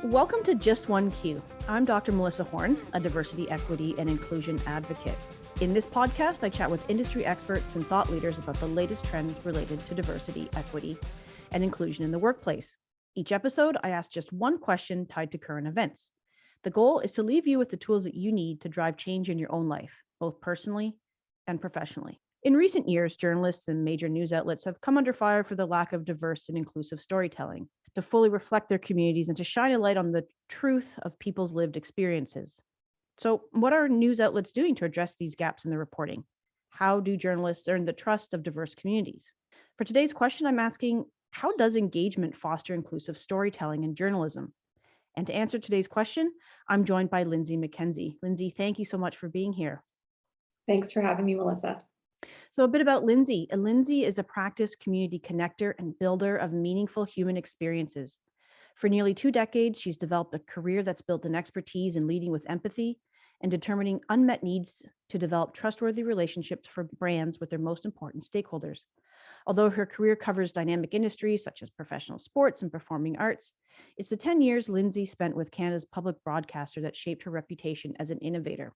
Welcome to Just One Q. I'm Dr. Melissa Horne, a diversity, equity, and inclusion advocate. In this podcast, I chat with industry experts and thought leaders about the latest trends related to diversity, equity, and inclusion in the workplace. Each episode, I ask just one question tied to current events. The goal is to leave you with the tools that you need to drive change in your own life, both personally and professionally. In recent years, journalists and major news outlets have come under fire for the lack of diverse and inclusive storytelling, to fully reflect their communities and to shine a light on the truth of people's lived experiences. So, what are news outlets doing to address these gaps in their reporting? How do journalists earn the trust of diverse communities? For today's question, I'm asking, how does engagement foster inclusive storytelling in journalism? And to answer today's question, I'm joined by Lindsay MacKenzie. Lindsay, thank you so much for being here. Thanks for having me, Melissa. So a bit about Lindsay. Lindsay is a practice community connector and builder of meaningful human experiences. For nearly 2 decades, she's developed a career that's built an expertise in leading with empathy and determining unmet needs to develop trustworthy relationships for brands with their most important stakeholders. Although her career covers dynamic industries such as professional sports and performing arts, it's the 10 years Lindsay spent with Canada's public broadcaster that shaped her reputation as an innovator.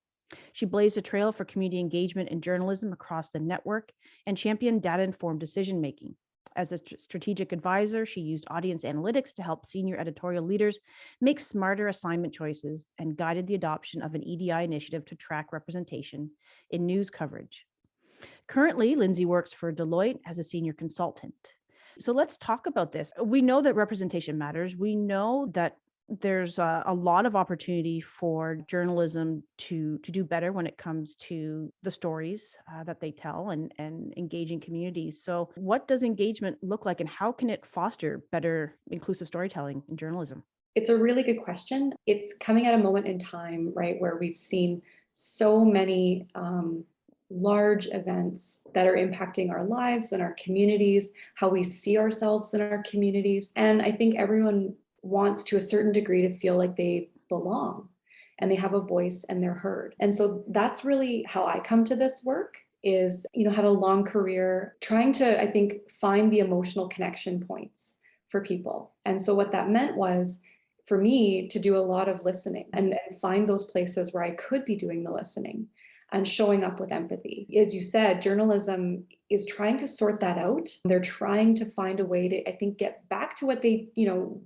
She blazed a trail for community engagement and journalism across the network and championed data-informed decision-making. As a strategic advisor, she used audience analytics to help senior editorial leaders make smarter assignment choices and guided the adoption of an EDI initiative to track representation in news coverage. Currently, Lindsay works for Deloitte as a senior consultant. So let's talk about this. We know that representation matters. We know that there's a lot of opportunity for journalism to do better when it comes to the stories that they tell and engaging communities. So what does engagement look like and how can it foster better inclusive storytelling in journalism? It's a really good question. It's coming at a moment in time, right, where we've seen so many large events that are impacting our lives and our communities, how we see ourselves in our communities. And I think everyone wants to a certain degree to feel like they belong and they have a voice and they're heard. And so that's really how I come to this work is, had a long career trying to, I think, find the emotional connection points for people. And so what that meant was for me to do a lot of listening and find those places where I could be doing the listening and showing up with empathy. As you said, journalism is trying to sort that out. They're trying to find a way to, I think, get back to what they,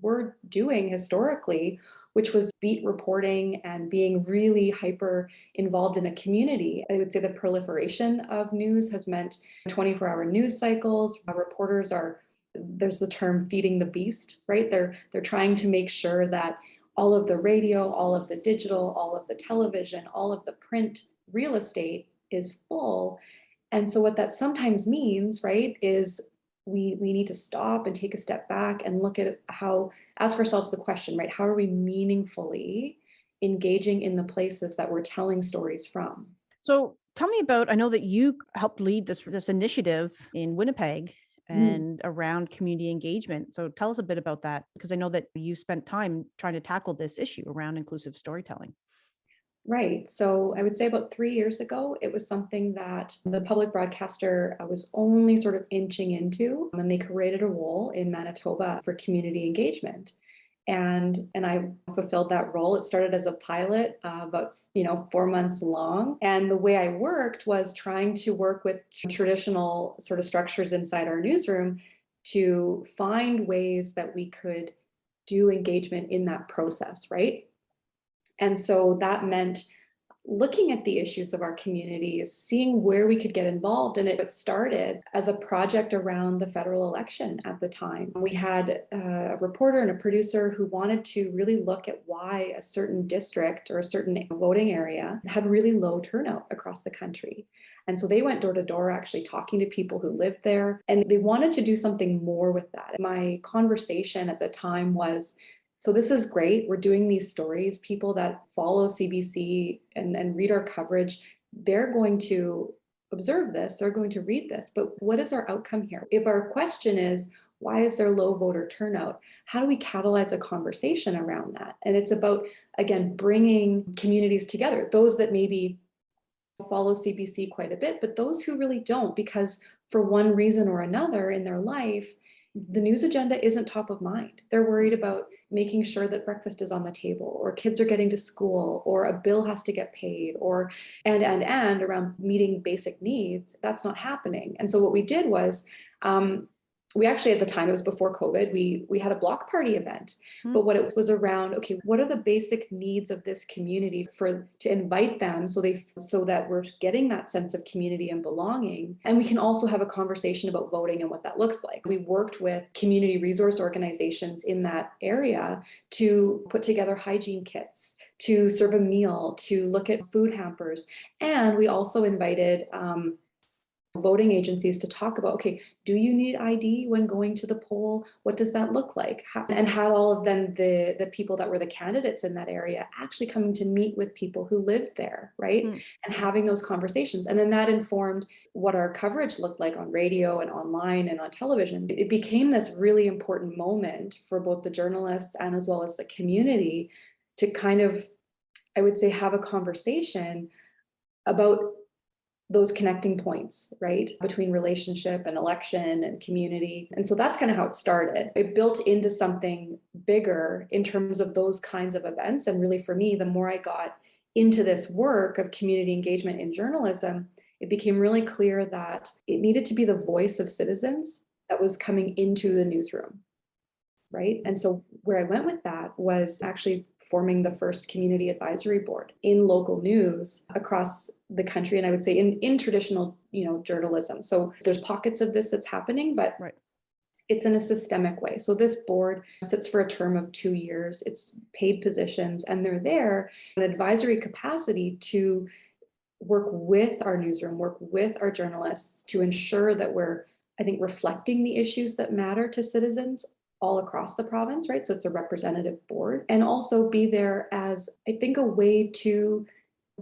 were doing historically, which was beat reporting and being really hyper involved in a community. I would say the proliferation of news has meant 24-hour news cycles. Reporters there's the term feeding the beast, right? They're trying to make sure that all of the radio, all of the digital, all of the television, all of the print real estate is full. And so what that sometimes means, right, is we need to stop and take a step back and look at ask ourselves the question, right, how are we meaningfully engaging in the places that we're telling stories from? So tell me about, I know that you helped lead this initiative in Winnipeg and around community engagement. So tell us a bit about that, because I know that you spent time trying to tackle this issue around inclusive storytelling. Right. So I would say about 3 years ago, it was something that the public broadcaster was only sort of inching into, and they created a role in Manitoba for community engagement. And I fulfilled that role. It started as a pilot, about 4 months long. And the way I worked was trying to work with traditional sort of structures inside our newsroom to find ways that we could do engagement in that process, right? And so that meant looking at the issues of our communities, seeing where we could get involved. And it started as a project around the federal election at the time. We had a reporter and a producer who wanted to really look at why a certain district or a certain voting area had really low turnout across the country. And so they went door to door actually talking to people who lived there, and they wanted to do something more with that. My conversation at the time was, so this is great. We're doing these stories. People that follow CBC and read our coverage, they're going to observe this. They're going to read this. But what is our outcome here? If our question is, why is there low voter turnout? How do we catalyze a conversation around that? And it's about, again, bringing communities together, those that maybe follow CBC quite a bit, but those who really don't, because for one reason or another in their life, the news agenda isn't top of mind. They're worried about making sure that breakfast is on the table, or kids are getting to school, or a bill has to get paid, or and around meeting basic needs. That's not happening. And so what we did was, we actually, at the time, it was before COVID, we had a block party event, but what it was around, okay, what are the basic needs of this community to invite them so that we're getting that sense of community and belonging. And we can also have a conversation about voting and what that looks like. We worked with community resource organizations in that area to put together hygiene kits, to serve a meal, to look at food hampers. And we also invited voting agencies to talk about, okay, do you need ID when going to the poll? What does that look like? And had all of them, the people that were the candidates in that area, actually coming to meet with people who lived there, right? And having those conversations. And then that informed what our coverage looked like on radio and online and on television. It became this really important moment for both the journalists and as well as the community to kind of, I would say, have a conversation about those connecting points, right, between relationship and election and community. And so that's kind of how it started. It built into something bigger in terms of those kinds of events. And really, for me, the more I got into this work of community engagement in journalism, it became really clear that it needed to be the voice of citizens that was coming into the newsroom. Right. And so where I went with that was actually forming the first community advisory board in local news across the country. And I would say in traditional, journalism. So there's pockets of this that's happening, but it's in a systemic way. So this board sits for a term of 2 years. It's paid positions, and they're there in advisory capacity to work with our newsroom, work with our journalists to ensure that we're, I think, reflecting the issues that matter to citizens all across the province, right? So it's a representative board, and also be there as, I think, a way to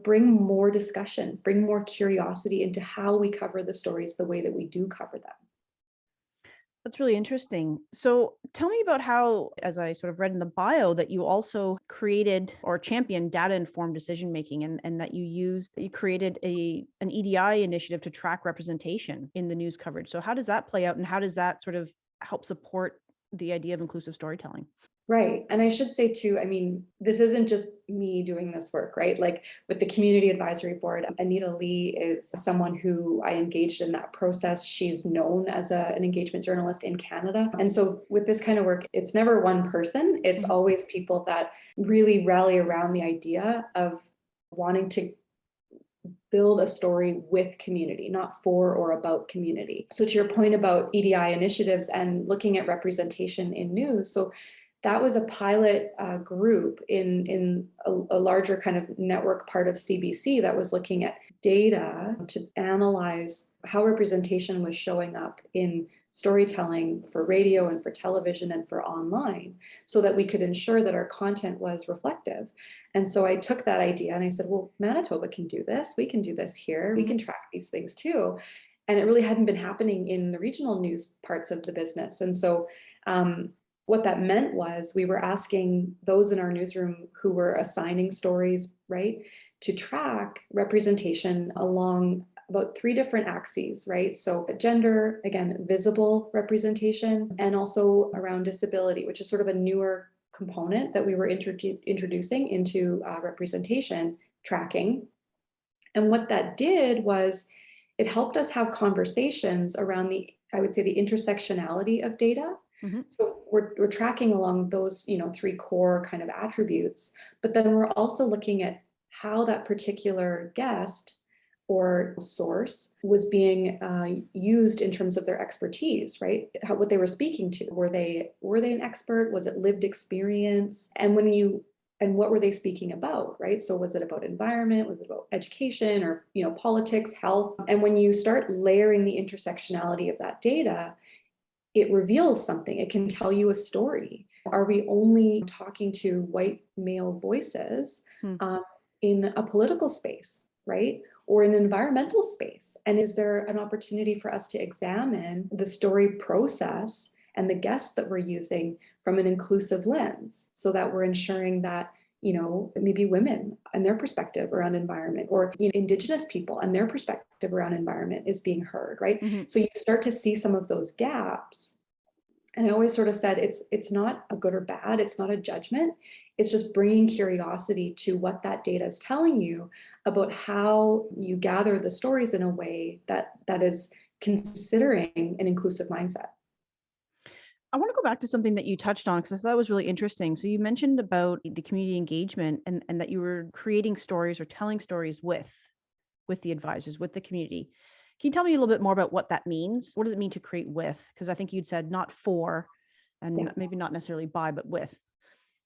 bring more discussion, bring more curiosity into how we cover the stories the way that we do cover them. That's really interesting. So tell me about how, as I sort of read in the bio, that you also created or championed data-informed decision making, and that you created an EDI initiative to track representation in the news coverage. So how does that play out, and how does that sort of help support the idea of inclusive storytelling? Right. And I should say too, I mean, this isn't just me doing this work, right? Like with the Community Advisory Board, Anita Lee is someone who I engaged in that process. She's known as an engagement journalist in Canada. And so with this kind of work, it's never one person. It's always people that really rally around the idea of wanting to build a story with community, not for or about community. So to your point about EDI initiatives and looking at representation in news, so that was a pilot group in a larger kind of network part of CBC that was looking at data to analyze how representation was showing up in storytelling for radio and for television and for online, so that we could ensure that our content was reflective. And so I took that idea and I said, well, Manitoba can do this. We can do this here. We can track these things too. And it really hadn't been happening in the regional news parts of the business. And so what that meant was we were asking those in our newsroom who were assigning stories, right, to track representation along about 3 different axes, right? So gender, again, visible representation, and also around disability, which is sort of a newer component that we were introducing into representation tracking. And what that did was it helped us have conversations around I would say, the intersectionality of data. So we're tracking along those, 3 core kind of attributes, but then we're also looking at how that particular guest or source was being used in terms of their expertise, right? What they were speaking to. Were they an expert? Was it lived experience? And what were they speaking about, right? So was it about environment? Was it about education or, politics, health? And when you start layering the intersectionality of that data, it reveals something. It can tell you a story. Are we only talking to white male voices in a political space, right? Or in an environmental space? And is there an opportunity for us to examine the story process and the guests that we're using from an inclusive lens, so that we're ensuring that, maybe women and their perspective around environment, or Indigenous people and their perspective around environment is being heard, right? So you start to see some of those gaps And I always sort of said it's not a good or bad, it's not a judgment. It's just bringing curiosity to what that data is telling you about how you gather the stories in a way that is considering an inclusive mindset. I want to go back to something that you touched on because I thought it was really interesting. So you mentioned about the community engagement and that you were creating stories or telling stories with the advisors, with the community. Can you tell me a little bit more about what that means? What does it mean to create with? Because I think you'd said not for and Yeah. maybe not necessarily by, but with.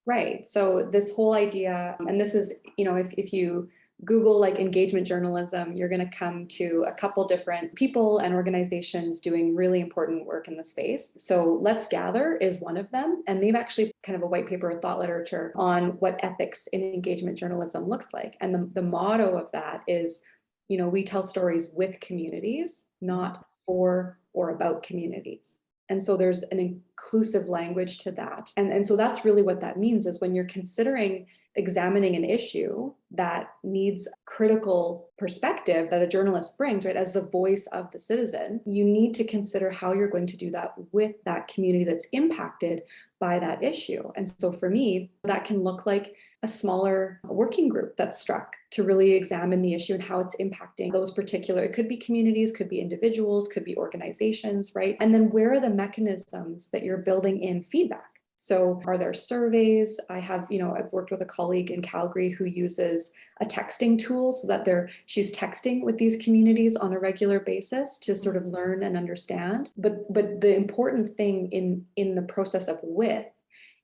Right. So this whole idea, and this is, if you Google like engagement journalism, you're going to come to a couple different people and organizations doing really important work in the space. So Let's Gather is one of them. And they've actually kind of a white paper, thought literature on what ethics in engagement journalism looks like. And the motto of that is, we tell stories with communities, not for or about communities. And so there's an inclusive language to that. And so that's really what that means is when you're considering examining an issue that needs critical perspective that a journalist brings, right, as the voice of the citizen, you need to consider how you're going to do that with that community that's impacted by that issue. And so for me, that can look like a smaller working group that's struck to really examine the issue and how it's impacting those particular, it could be communities, could be individuals, could be organizations, right? And then where are the mechanisms that you're building in feedback? So are there surveys? I've worked with a colleague in Calgary who uses a texting tool so that she's texting with these communities on a regular basis to sort of learn and understand. But the important thing in the process of with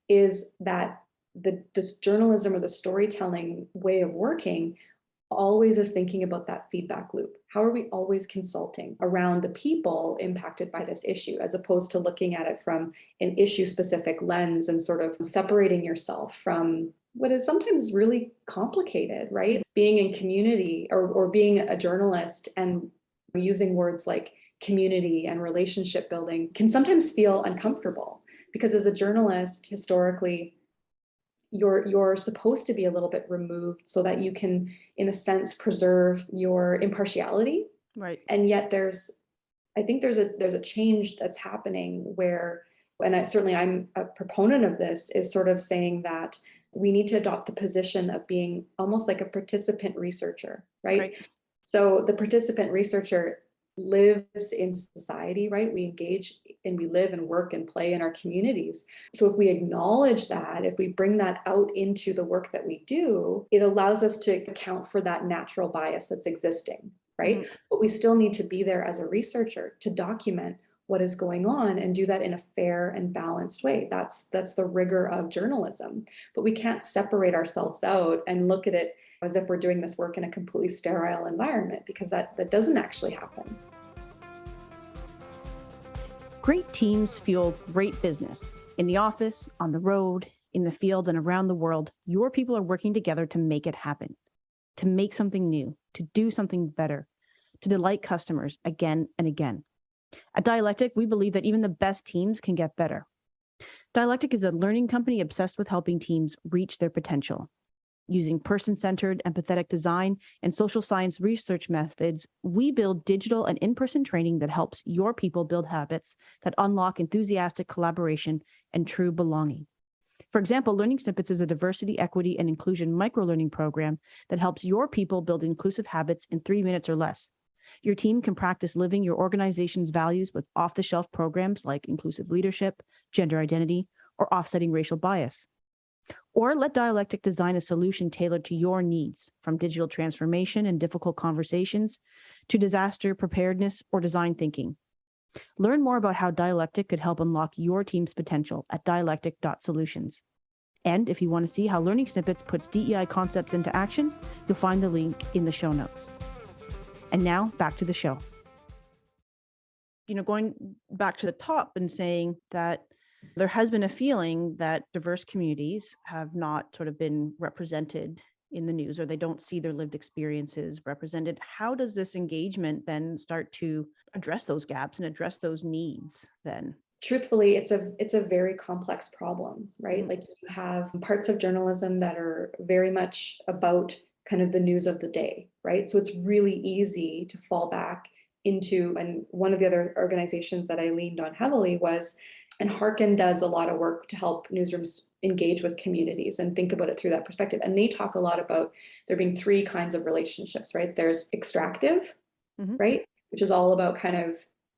is that this journalism or the storytelling way of working always is thinking about that feedback loop. How are we always consulting around the people impacted by this issue, as opposed to looking at it from an issue specific lens and sort of separating yourself from what is sometimes really complicated, right? Being in community or being a journalist and using words like community and relationship building can sometimes feel uncomfortable because as a journalist, historically, you're supposed to be a little bit removed so that you can, in a sense, preserve your impartiality. Right. And yet I think there's a change that's happening where, and I'm a proponent of this, is sort of saying that we need to adopt the position of being almost like a participant researcher, right? Right. So the participant researcher lives in society, right? We engage and we live and work and play in our communities. So if we acknowledge that, if we bring that out into the work that we do, it allows us to account for that natural bias that's existing, right? Mhm. But we still need to be there as a researcher to document what is going on and do that in a fair and balanced way. That's the rigor of journalism. But we can't separate ourselves out and look at it as if we're doing this work in a completely sterile environment, because that doesn't actually happen. Great teams fuel great business. In the office, on the road, in the field, and around the world, your people are working together to make it happen, to make something new, to do something better, to delight customers again and again. At Dialectic, we believe that even the best teams can get better. Dialectic is a learning company obsessed with helping teams reach their potential. Using person-centered, empathetic design and social science research methods, we build digital and in-person training that helps your people build habits that unlock enthusiastic collaboration and true belonging. For example, Learning Snippets is a diversity, equity, and inclusion microlearning program that helps your people build inclusive habits in 3 minutes or less. Your team can practice living your organization's values with off-the-shelf programs like inclusive leadership, gender identity, or offsetting racial bias. Or let Dialectic design a solution tailored to your needs, from digital transformation and difficult conversations to disaster preparedness or design thinking. Learn more about how Dialectic could help unlock your team's potential at dialectic.solutions. And if you want to see how Learning Snippets puts DEI concepts into action, you'll find the link in the show notes. And now back to the show. Going back to the top and saying that there has been a feeling that diverse communities have not sort of been represented in the news, or they don't see their lived experiences represented. How does this engagement then start to address those gaps and address those needs then? Truthfully, it's a very complex problem, right? Mhm. Like you have parts of journalism that are very much about kind of the news of the day, right? So it's really easy to fall back into, and one of the other organizations that I leaned on heavily was, and Harkin does a lot of work to help newsrooms engage with communities and think about it through that perspective. And they talk a lot about there being three kinds of relationships, right? There's extractive, Mhm. right? Which is all about kind of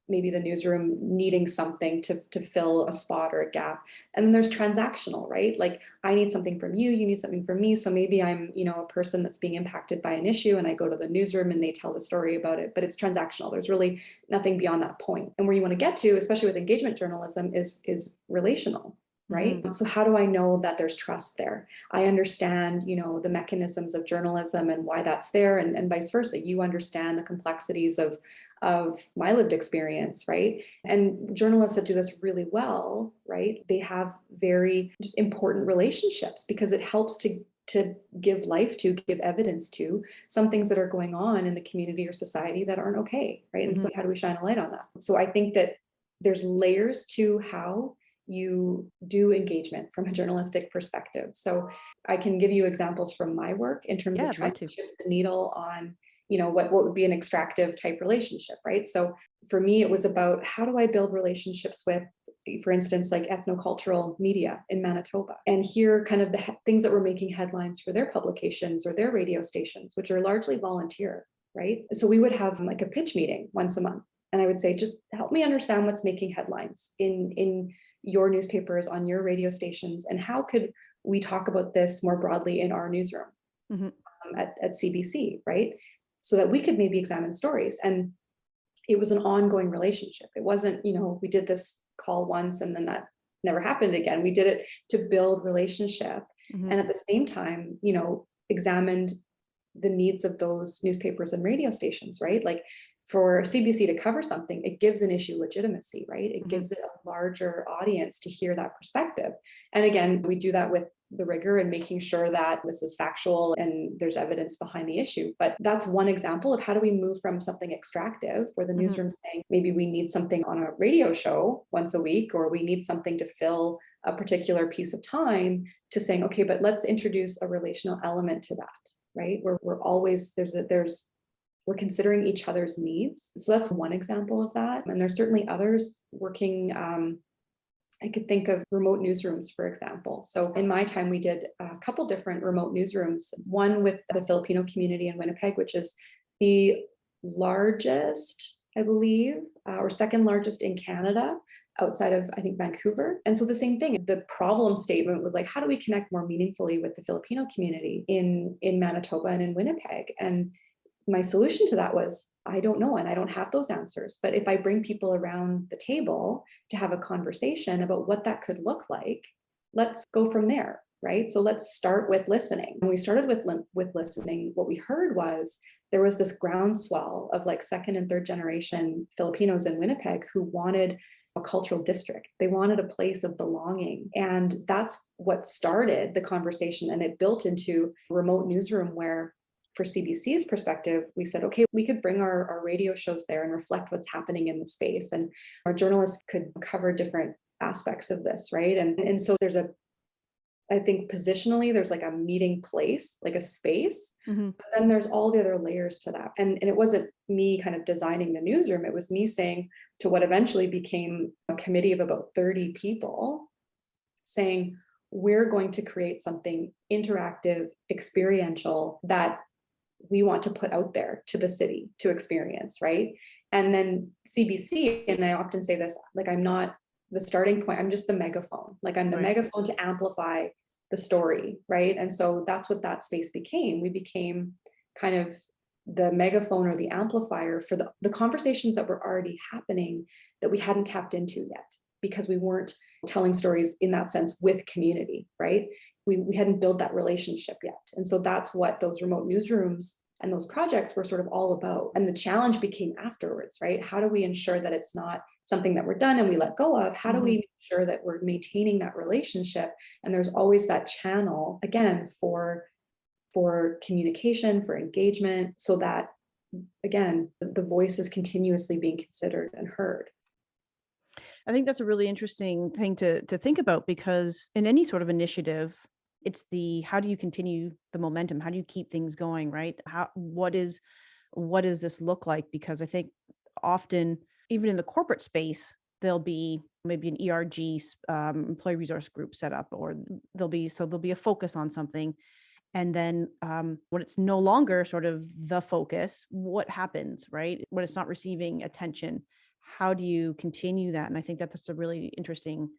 maybe the newsroom needing something to fill a spot or a gap. And then there's transactional, right? Like I need something from you, you need something from me. So maybe I'm, a person that's being impacted by an issue and I go to the newsroom and they tell the story about it, but it's transactional. There's really nothing beyond that point. And where you want to get to, especially with engagement journalism, is relational. Right. Mhm. So how do I know that there's trust there? I understand, the mechanisms of journalism and why that's there, and vice versa. You understand the complexities of my lived experience, right? And journalists that do this really well, right? They have very just important relationships because it helps to give life to, give evidence to some things that are going on in the community or society that aren't okay, right? And Mhm. so how do we shine a light on that? So I think that there's layers to how you do engagement from a journalistic perspective. So I can give you examples from my work in terms Yeah, of I'd trying love to to. shift the needle on, what would be an extractive type relationship, right? So for me, it was about how do I build relationships with, for instance, like ethnocultural media in Manitoba, and hear kind of the things that were making headlines for their publications or their radio stations, which are largely volunteer, right? So we would have like a pitch meeting once a month. And I would say, just help me understand what's making headlines in your newspapers, on your radio stations, and how could we talk about this more broadly in our newsroom Mhm. at CBC, right? So that we could maybe examine stories. And it was an ongoing relationship. It wasn't, we did this call once and then that never happened again. We did it to build relationship. Mhm. And at the same time, examined the needs of those newspapers and radio stations, right? Like for CBC to cover something, it gives an issue legitimacy, right? It Mhm. gives it a larger audience to hear that perspective. And again, we do that with the rigor and making sure that this is factual and there's evidence behind the issue. But that's one example of how do we move from something extractive where the Mhm. newsroom's saying maybe we need something on a radio show once a week, or we need something to fill a particular piece of time, to saying, okay, but let's introduce a relational element to that, right? Where we're always, we're considering each other's needs. So that's one example of that. And there's certainly others working. I could think of remote newsrooms, for example. So in my time, we did a couple different remote newsrooms, one with the Filipino community in Winnipeg, which is the largest, I believe, or second largest in Canada, outside of, I think, Vancouver. And so the same thing, the problem statement was like, how do we connect more meaningfully with the Filipino community in Manitoba and in Winnipeg? And my solution to that was, I don't know, and I don't have those answers. But if I bring people around the table to have a conversation about what that could look like, let's go from there, right? So let's start with listening. When we started with listening, what we heard was there was this groundswell of like second and third generation Filipinos in Winnipeg who wanted a cultural district. They wanted a place of belonging. And that's what started the conversation. And it built into a remote newsroom where, for CBC's perspective, we said, okay, we could bring our radio shows there and reflect what's happening in the space. And our journalists could cover different aspects of this, right? And so I think positionally, there's like a meeting place, like a space. Mhm. But then there's all the other layers to that. And it wasn't me kind of designing the newsroom. It was me saying to what eventually became a committee of about 30 people, saying, we're going to create something interactive, experiential, that we want to put out there to the city to experience, right? And then CBC, and I often say this, like, I'm not the starting point, I'm just the megaphone. Like, I'm the Right. megaphone to amplify the story, right? And so that's what that space became. We became kind of the megaphone or the amplifier for the conversations that were already happening that we hadn't tapped into yet, because we weren't telling stories in that sense with community, right? We hadn't built that relationship yet. And so that's what those remote newsrooms and those projects were sort of all about. And the challenge became afterwards, right? How do we ensure that it's not something that we're done and we let go of? How do we Mhm. make sure that we're maintaining that relationship? And there's always that channel, again, for communication, for engagement, so that, again, the voice is continuously being considered and heard. I think that's a really interesting thing to think about, because in any sort of initiative, it's the how do you continue the momentum? How do you keep things going, right? What does this look like? Because I think often, even in the corporate space, there'll be maybe an ERG, employee resource group set up, or there'll be a focus on something. And then when it's no longer sort of the focus, what happens, right? When it's not receiving attention, how do you continue that? And I think that that's a really interesting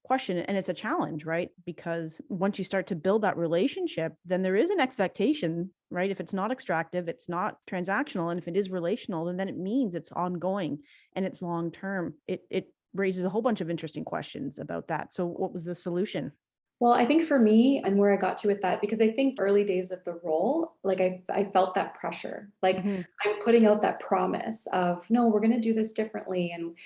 question. And it's a challenge, right? Because once you start to build that relationship, then there is an expectation, right? If it's not extractive, it's not transactional. And if it is relational, then it means it's ongoing and it's long term. It raises a whole bunch of interesting questions about that. So what was the solution? Well, I think for me and where I got to with that, because I think early days of the role, like I felt that pressure. Like Hmm. I'm putting out that promise of, no, we're going to do this differently. And,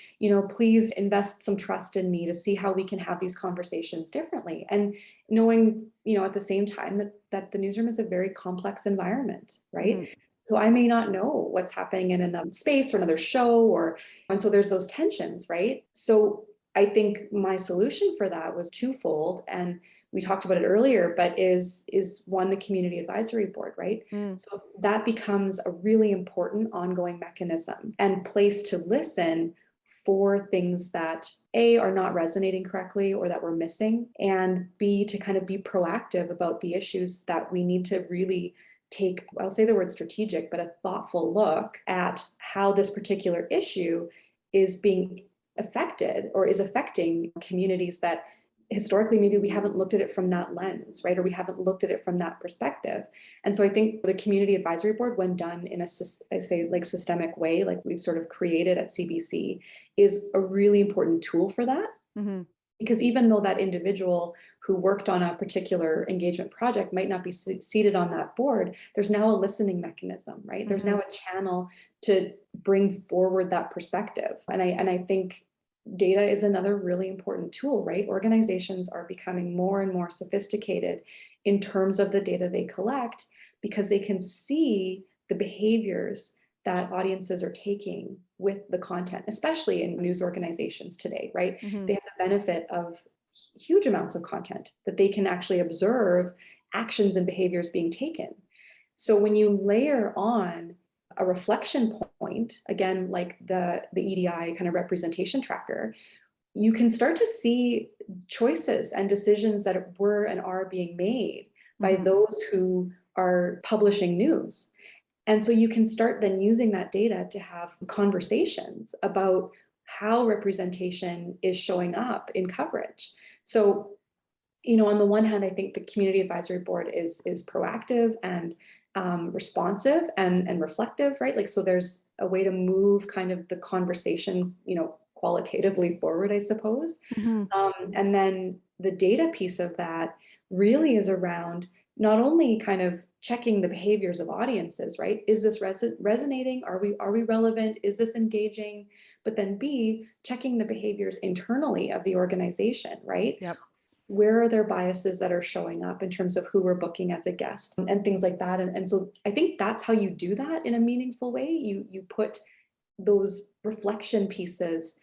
please invest some trust in me to see how we can have these conversations differently. And knowing, at the same time that the newsroom is a very complex environment, right? Hmm. So I may not know what's happening in another space or another show, and so there's those tensions, right? So I think my solution for that was twofold, and we talked about it earlier, but is one, the community advisory board, right? Mm. So that becomes a really important ongoing mechanism and place to listen for things that A, are not resonating correctly or that we're missing, and B, to kind of be proactive about the issues that we need to really take, I'll say the word strategic, but a thoughtful look at how this particular issue is being affected or is affecting communities that historically maybe we haven't looked at it from that lens, right? Or we haven't looked at it from that perspective. And so I think the community advisory board, when done in I say like systemic way, like we've sort of created at CBC, is a really important tool for that. Hmm. Because even though that individual who worked on a particular engagement project might not be seated on that board, there's now a listening mechanism, right? There's Hmm. now a channel to bring forward that perspective. And I think data is another really important tool, right? Organizations are becoming more and more sophisticated in terms of the data they collect because they can see the behaviors that audiences are taking with the content, especially in news organizations today, right? Hmm. They have the benefit of huge amounts of content that they can actually observe actions and behaviors being taken. So when you layer on a reflection point, again, like the EDI kind of representation tracker, you can start to see choices and decisions that were and are being made by Hmm. those who are publishing news. And so you can start then using that data to have conversations about how representation is showing up in coverage. So, on the one hand, I think the community advisory board is proactive and responsive and reflective, right? Like, so there's a way to move kind of the conversation, qualitatively forward, I suppose. Hmm. And then the data piece of that really is around not only kind of checking the behaviors of audiences, right? Is this resonating? Are we relevant? Is this engaging? But then B, checking the behaviors internally of the organization, right? Yep. Where are there biases that are showing up in terms of who we're booking as a guest and things like that? And so I think that's how you do that in a meaningful way. You put those reflection pieces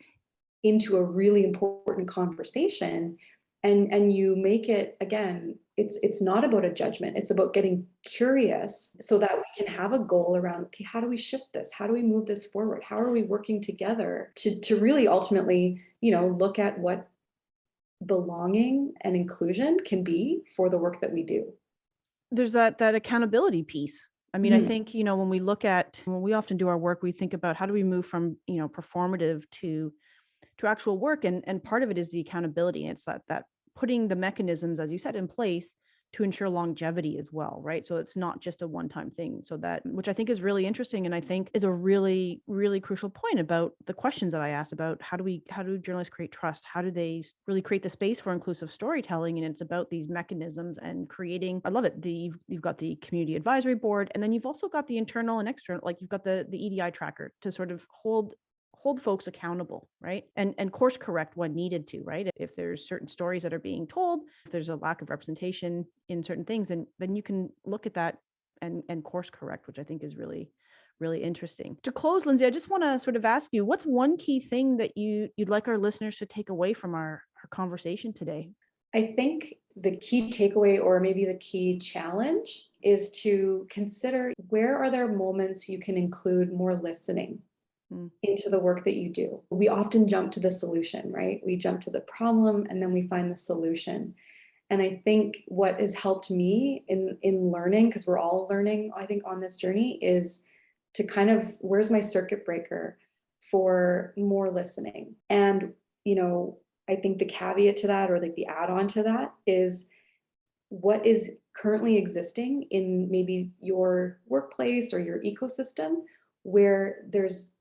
into a really important conversation, and you make it, again, it's not about a judgment, it's about getting curious so that we can have a goal around, okay, how do we shift this, how do we move this forward, how are we working together to really ultimately look at what belonging and inclusion can be for the work that we do. There's that accountability piece. I mean, I Mhm. think, when we often do our work, we think about how do we move from, performative to actual work, and part of it is the accountability. And it's that putting the mechanisms, as you said, in place to ensure longevity as well, right? So it's not just a one-time thing. So that, which I think is really interesting, and I think is a really, really crucial point about the questions that I asked about how do journalists create trust? How do they really create the space for inclusive storytelling? And it's about these mechanisms and creating. I love it. You've got the community advisory board, and then you've also got the internal and external, like you've got the EDI tracker to sort of hold folks accountable, right? And course correct when needed to, right? If there's certain stories that are being told, if there's a lack of representation in certain things, and then you can look at that and course correct, which I think is really, really interesting. To close, Lindsay, I just want to sort of ask you, what's one key thing that you'd like our listeners to take away from our conversation today? I think the key takeaway, or maybe the key challenge, is to consider, where are there moments you can include more listening Mm. into the work that you do. We often jump to the solution, right? We jump to the problem and then we find the solution. And I think what has helped me in learning, because we're all learning, I think, on this journey, is to kind of where's my circuit breaker for more listening. And I think the caveat to that, or like the add-on to that, is what is currently existing in maybe your workplace or your ecosystem where there's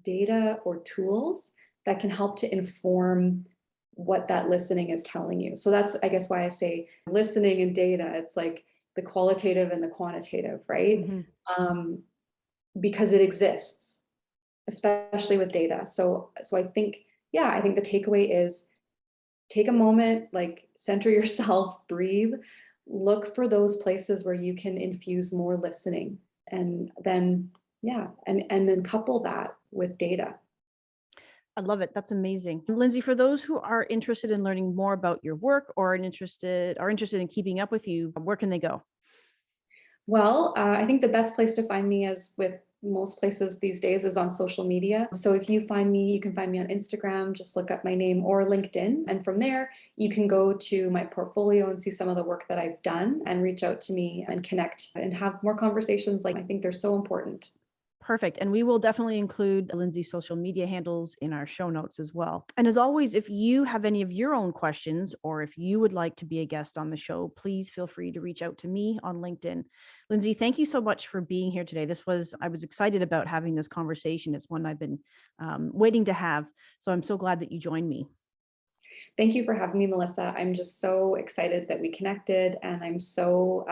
data or tools that can help to inform what that listening is telling you. So that's, I guess, why I say listening and data. It's like the qualitative and the quantitative, right? Mhm. Um, because it exists, especially with data. So I think, yeah, I think the takeaway is take a moment, like center yourself, breathe, look for those places where you can infuse more listening. And then, yeah, and then couple that with data. I love it. That's amazing. Lindsay, for those who are interested in learning more about your work or interested in keeping up with you, where can they go? Well, I think the best place to find me, is with most places these days, is on social media. So if you find me, you can find me on Instagram, just look up my name, or LinkedIn. And from there, you can go to my portfolio and see some of the work that I've done and reach out to me and connect and have more conversations. Like, I think they're so important. Perfect. And we will definitely include Lindsay's social media handles in our show notes as well. And as always, if you have any of your own questions or if you would like to be a guest on the show, please feel free to reach out to me on LinkedIn. Lindsay, thank you so much for being here today. I was excited about having this conversation. It's one I've been waiting to have. So I'm so glad that you joined me. Thank you for having me, Melissa. I'm just so excited that we connected, and I'm so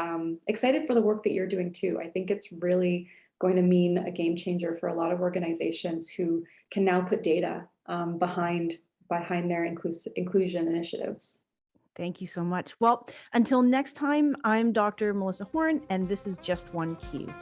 excited for the work that you're doing too. I think it's really going to mean a game changer for a lot of organizations who can now put data behind their inclusion initiatives. Thank you so much. Well, until next time, I'm Dr. Melissa Horne, and this is Just One Cue.